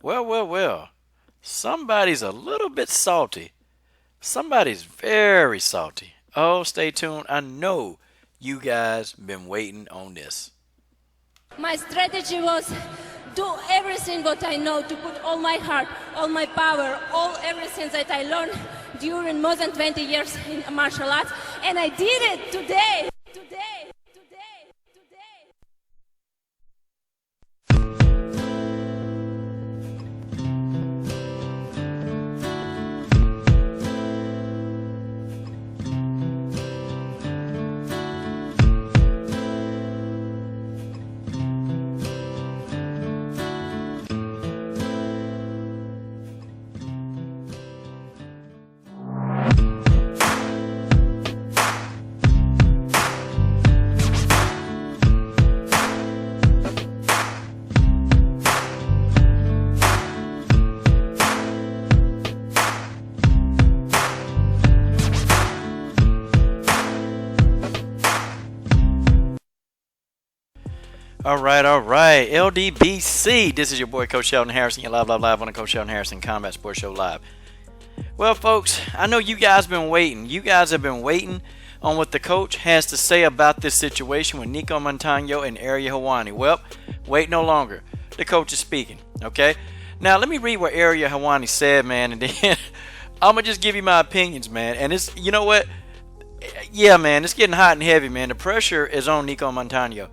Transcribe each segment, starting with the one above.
Well, well, well. Somebody's a little bit salty. Somebody's very salty. Oh, stay tuned. I know you guys been waiting on this. My strategy was do everything what I know, to put all my heart, all my power, all everything that I learned during more than 20 years in martial arts, and I did it today. Today. All right. LDBC. This is your boy, Coach Sheldon Harrison. You're live on the Coach Sheldon Harrison Combat Sports Show Live. Well, folks, I know you guys been waiting. You guys have been waiting on what the coach has to say about this situation with Nicco Montano and Ariel Helwani. Well, wait no longer. The coach is speaking, okay? Now, let me read what Ariel Helwani said, man, and then I'm going to just give you my opinions, man. And it's, you know what? Yeah, man, it's getting hot and heavy, man. The pressure is on Nicco Montano.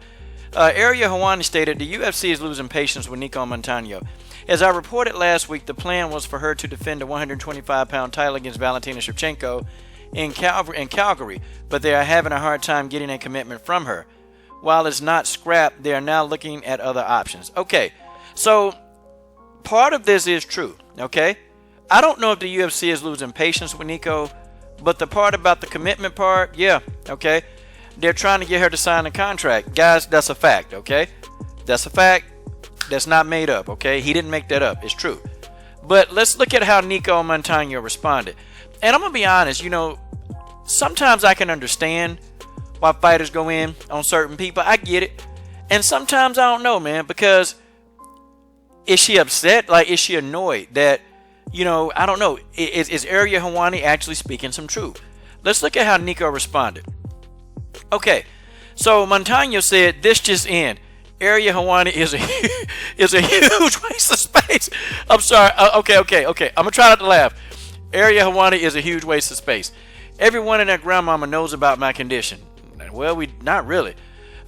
Ariel Helwani stated the UFC is losing patience with Nicco Montano. As I reported last week, the plan was for her to defend the 125-pound title against Valentina Shevchenko in Calgary, but they are having a hard time getting a commitment from her. While it's not scrapped, they are now looking at other options. Okay, so part of this is true, okay? I don't know if the UFC is losing patience with Nicco, but the part about the commitment part, yeah, okay? They're trying to get her to sign a contract. Guys, that's a fact, okay? That's a fact. That's not made up, okay? He didn't make that up. It's true. But let's look at how Nicco Montano responded. And I'm going to be honest, you know, sometimes I can understand why fighters go in on certain people. I get it. And sometimes I don't know, man, because is she upset? Like, is she annoyed that, you know, I don't know. Is Ariel Helwani actually speaking some truth? Let's look at how Nicco responded. Okay, so Montano said, this just in. Ariel Helwani is a huge waste of space. I'm sorry. Okay. I'm going to try not to laugh. Ariel Helwani is a huge waste of space. Everyone in their grandmama knows about my condition. Well, not really.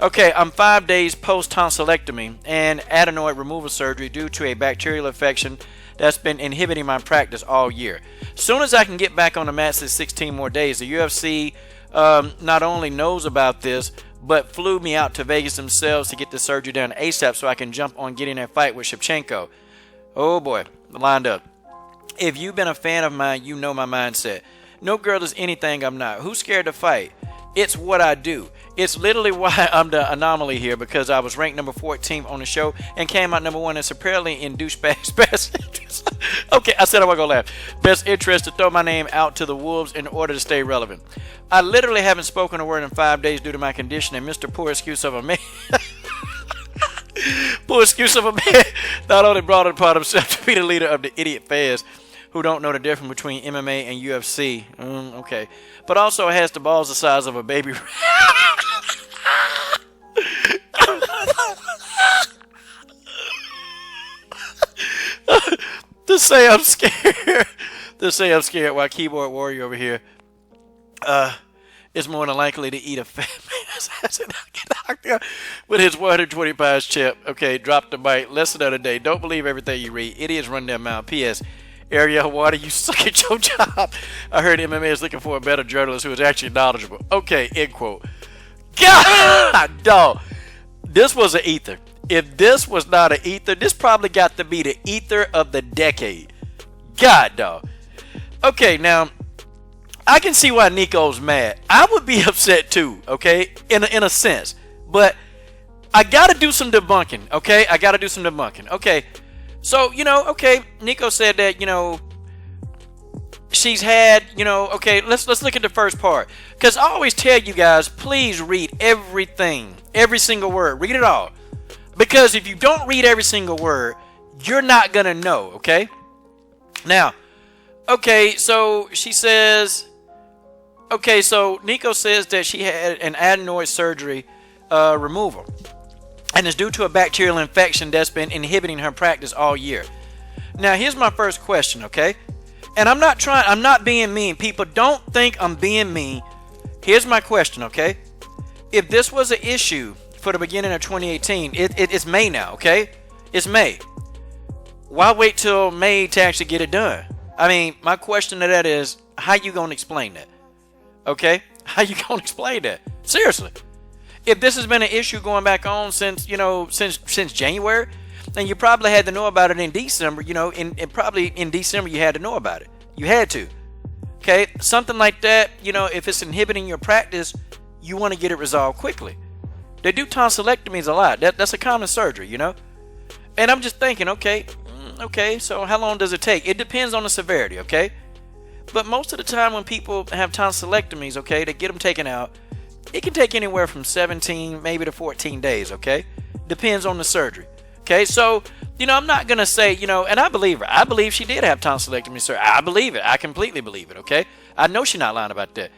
Okay, I'm 5 days post-tonsillectomy and adenoid removal surgery due to a bacterial infection that's been inhibiting my practice all year. Soon as I can get back on the mats in 16 more days, the UFC not only knows about this, but flew me out to Vegas themselves to get the surgery done ASAP so I can jump on getting a fight with Shevchenko. Oh boy, lined up. If you've been a fan of mine, you know my mindset. No girl is anything I'm not. Who's scared to fight? It's what I do. It's literally why I'm the anomaly here, because I was ranked number 14 on the show and came out number 1 and apparently in douchebag's best interest. Okay, I said I wasn't going to laugh. Best interest to throw my name out to the wolves in order to stay relevant. I literally haven't spoken a word in 5 days due to my condition, and Mr. Poor Excuse of a Man Poor excuse of a man not only brought it upon himself to be the leader of the idiot fans who don't know the difference between MMA and UFC, okay, but also has the balls the size of a baby. To say I'm scared while keyboard warrior over here is more than likely to eat a fat man's ass and get knocked out with his 120 pounds chip. Okay, drop the mic. Lesson of the day: don't believe everything you read. Idiots run their mouth. P.S. Ariel Helwani, you suck at your job. I heard MMA is looking for a better journalist who is actually knowledgeable. Okay, end quote. God, dog. This was an ether. If this was not an ether, this probably got to be the ether of the decade. God, dog. Okay, now, I can see why Nicco's mad. I would be upset too, okay, in a sense. But I got to do some debunking, okay? I got to do some debunking. Okay, so, okay, Nicco said that, she's had, okay, let's look at the first part. Because I always tell you guys, please read everything, every single word. Read it all. Because if you don't read every single word, you're not going to know, okay? Now, okay, so she says, okay, so Nicco says that she had an adenoid surgery removal. And it's due to a bacterial infection that's been inhibiting her practice all year. Now, here's my first question, okay? And I'm not being mean. People, don't think I'm being mean. Here's my question, okay? If this was an issue for the beginning of 2018, it's May now, okay? It's May. Why wait till May to actually get it done? I mean, my question to that is, how you gonna explain that? Okay? How you gonna explain that? Seriously. If this has been an issue going back on since January, then you probably had to know about it in December, and probably in December you had to know about it. You had to. Okay? Something like that, if it's inhibiting your practice, you want to get it resolved quickly. They do tonsillectomies a lot. That's a common surgery, And I'm just thinking, okay, so how long does it take? It depends on the severity, okay? But most of the time when people have tonsillectomies, okay, they get them taken out, it can take anywhere from 17 maybe to 14 days, okay? Depends on the surgery. Okay, so, I'm not going to say, and I believe her. I believe she did have tonsillectomy surgery. I believe it. I completely believe it, okay? I know she's not lying about that.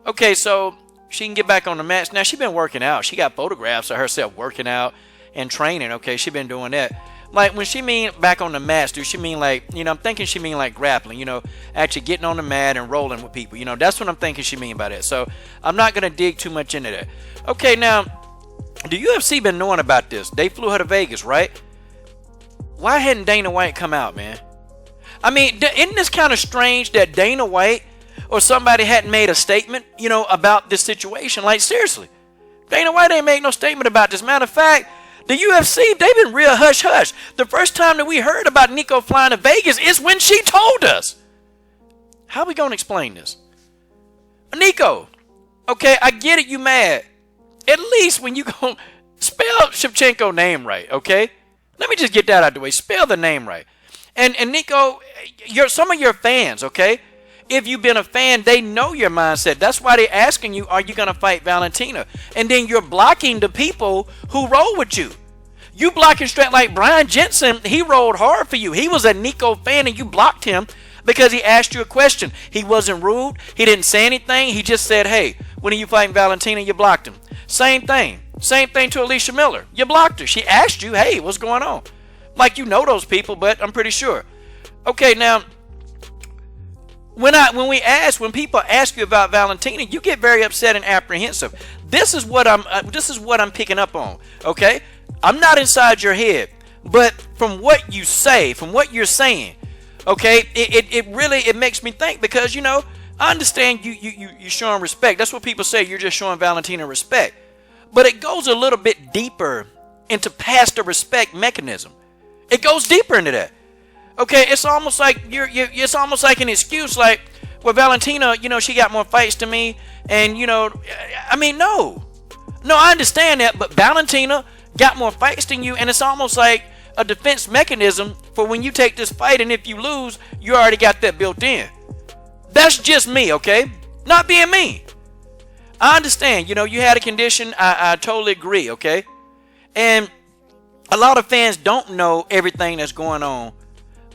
Okay, so she can get back on the mats. Now, she's been working out. She got photographs of herself working out and training, okay? She's been doing that. Like, when she mean back on the mats, do she mean like, I'm thinking she mean like grappling, actually getting on the mat and rolling with people. That's what I'm thinking she mean by that. So, I'm not going to dig too much into that. Okay, now, the UFC been knowing about this. They flew her to Vegas, right? Why hadn't Dana White come out, man? I mean, isn't this kind of strange that Dana White or somebody hadn't made a statement, about this situation? Like, seriously. Dana White ain't made no statement about this. Matter of fact, the UFC, they've been real hush-hush. The first time that we heard about Nicco flying to Vegas is when she told us. How we going to explain this? Nicco, okay, I get it, you mad. At least when you go spell Shevchenko's name right, okay? Let me just get that out of the way. Spell the name right. And Nicco, some of your fans, okay? If you've been a fan, they know your mindset. That's why they're asking you, are you going to fight Valentina? And then you're blocking the people who roll with you. You blocking straight like Brian Jensen. He rolled hard for you. He was a Nicco fan and you blocked him because he asked you a question. He wasn't rude. He didn't say anything. He just said, hey, when are you fighting Valentina? You blocked him. Same thing. Same thing to Alicia Miller. You blocked her. She asked you, hey, what's going on? Like, those people, but I'm pretty sure. Okay, now, when people ask you about Valentina, you get very upset and apprehensive. This is what I'm picking up on, okay? I'm not inside your head, but from what you say, from what you're saying, okay, it really makes me think because, I understand you showing respect. That's what people say. You're just showing Valentina respect. But it goes a little bit deeper into past the respect mechanism. It goes deeper into that. Okay, it's almost like it's almost like an excuse, like, well, Valentina, she got more fights than me, and I mean, no, I understand that, but Valentina got more fights than you, and it's almost like a defense mechanism for when you take this fight, and if you lose, you already got that built in. That's just me, okay? Not being mean. I understand, you had a condition. I totally agree, okay? And a lot of fans don't know everything that's going on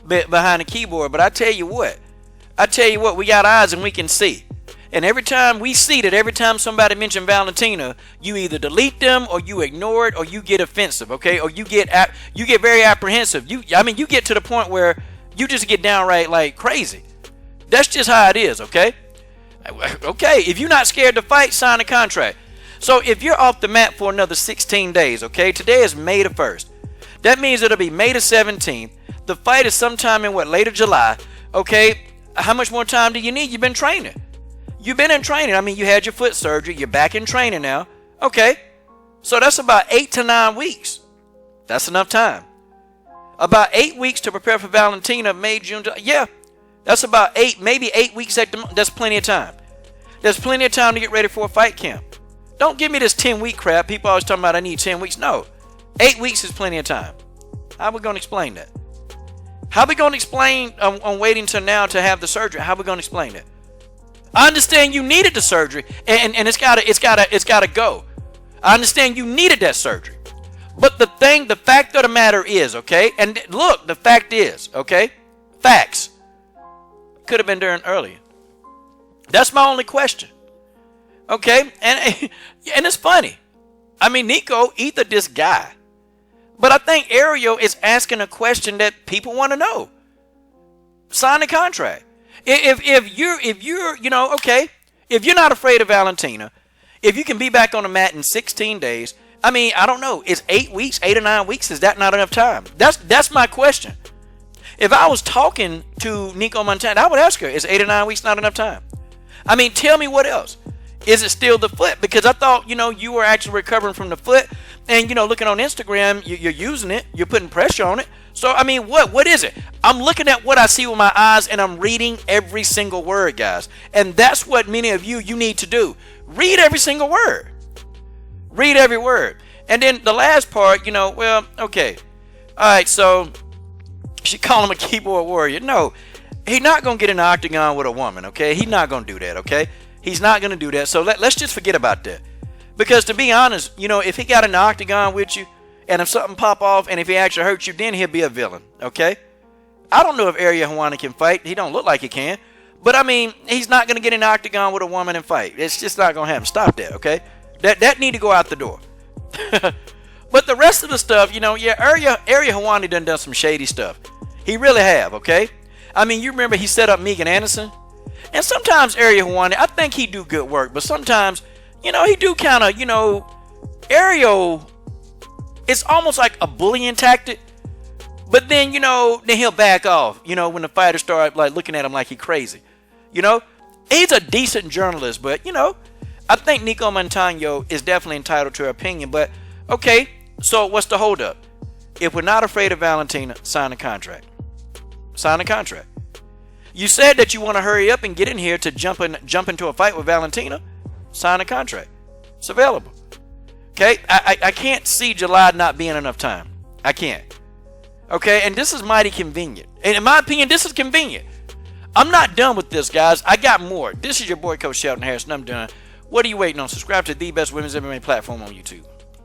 behind the keyboard, but I tell you what, we got eyes and we can see. And every time we see that, every time somebody mentions Valentina, you either delete them or you ignore it or you get offensive, okay? Or you get very apprehensive. You get to the point where you just get downright like crazy. That's just how it is, okay? Okay, if you're not scared to fight, sign a contract. So if you're off the mat for another 16 days, okay, today is May the 1st. That means it'll be May the 17th. The fight is sometime in later July, okay? How much more time do you need? You've been training. You've been in training. I mean, you had your foot surgery. You're back in training now. Okay, so that's about 8 to 9 weeks. That's enough time. About 8 weeks to prepare for Valentina, May, June, July. Yeah, that's about 8, maybe 8 weeks at the month. That's plenty of time. There's plenty of time to get ready for a fight camp. Don't give me this 10-week crap. People always talking about I need 10 weeks. No, 8 weeks is plenty of time. How are we going to explain that? How are we going to explain on waiting till now to have the surgery? How are we going to explain that? I understand you needed the surgery and it's gotta go. I understand you needed that surgery. But the fact of the matter is, okay, and look, the fact is, okay, facts, could have been done earlier. That's my only question. Okay, and it's funny. I mean, Nicco either this guy, but I think Ariel is asking a question that people want to know. Sign the contract. If you're you know, okay, if you're not afraid of Valentina, if you can be back on the mat in 16 days, I mean, I don't know, is 8 weeks, 8 or 9 weeks, is that not enough time? That's my question. If I was talking to Nicco Montano, I would ask her, is 8 or 9 weeks not enough time? I mean, tell me what else. Is it still the foot? Because I thought, you know, you were actually recovering from the foot. And, you know, looking on Instagram, you're using it. You're putting pressure on it. So, I mean, what is it? I'm looking at what I see with my eyes, and I'm reading every single word, guys. And that's what many of you need to do. Read every single word. Read every word. And then the last part, you know, well, okay. All right, so she called him a keyboard warrior. No, he's not going to get in the octagon with a woman, okay? He's not going to do that, okay? He's not going to do that. So let's just forget about that. Because to be honest, you know, if he got in the octagon with you, and if something pop off, and if he actually hurts you, then he'll be a villain, okay? I don't know if Ariel Helwani can fight. He don't look like he can. But, I mean, he's not going to get in the octagon with a woman and fight. It's just not going to happen. Stop that, okay? That need to go out the door. But the rest of the stuff, you know, yeah, Ariel Helwani done some shady stuff. He really have, okay? I mean, you remember he set up Megan Anderson? And sometimes Ariel Helwani, I think he do good work, but sometimes, you know, he do kind of, you know, Ariel, it's almost like a bullying tactic. But then, you know, then he'll back off, you know, when the fighters start like looking at him like he crazy. You know, he's a decent journalist, but, you know, I think Nicco Montano is definitely entitled to her opinion. But, okay, so what's the holdup? If we're not afraid of Valentina, sign the contract. Sign the contract. You said that you want to hurry up and get in here to jump into a fight with Valentina. Sign a contract. It's available. Okay? I can't see July not being enough time. I can't. Okay? And this is mighty convenient. And in my opinion, this is convenient. I'm not done with this, guys. I got more. This is your boy, Coach Sheldon Harrison. I'm done. What are you waiting on? Subscribe to the best women's MMA platform on YouTube.